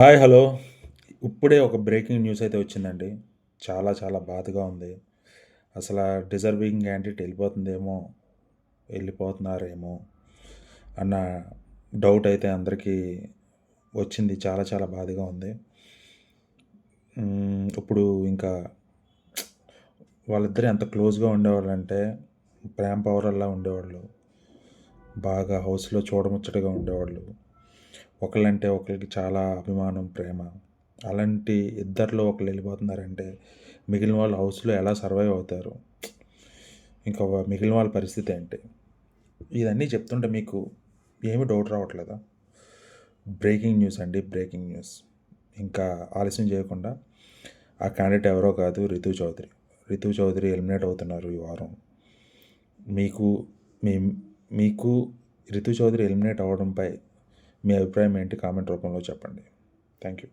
Hi. Hello. ఇప్పుడే ఒక breaking news అయితే వచ్చిందండి. చాలా చాలా బాధగా ఉంది. అసలా డిజర్వింగ్ క్యాండిడేట్ వెళ్ళిపోతున్నారేమో అన్న డౌట్ అయితే అందరికీ వచ్చింది. చాలా చాలా బాధగా ఉంది. ఇప్పుడు ఇంకా వాళ్ళిద్దరు ఎంత క్లోజ్‌గా ఉండేవాళ్ళంటే ప్రేమ పౌరల్లా ఉండేవాళ్ళు. బాగా హౌస్‌లో చూడముచ్చటగా ఉండేవాళ్ళు. ఒకళ్ళంటే ఒకళ్ళకి చాలా అభిమానం, ప్రేమ. అలాంటి ఇద్దరిలో ఒకళ్ళు వెళ్ళిపోతున్నారంటే మిగిలిన వాళ్ళు హౌస్‌లో ఎలా సర్వైవ్ అవుతారు? ఇంకా మిగిలిన వాళ్ళ పరిస్థితి ఏంటి? ఇదన్నీ చెప్తుంటే మీకు ఏమి డౌట్ రావట్లేదా? బ్రేకింగ్ న్యూస్ అండి. Breaking news. ఇంకా ఆలస్యం చేయకుండా ఆ క్యాండిడేట్ ఎవరో కాదు, రితు చౌదరి. రితు చౌదరి ఎలిమినేట్ అవుతున్నారు ఈ వారం. మీకు మీ మీకు రితు చౌదరి ఎలిమినేట్ అవ్వడంపై మీ అభిప్రాయం ఏంటి? కామెంట్ రూపంలో చెప్పండి. Thank you.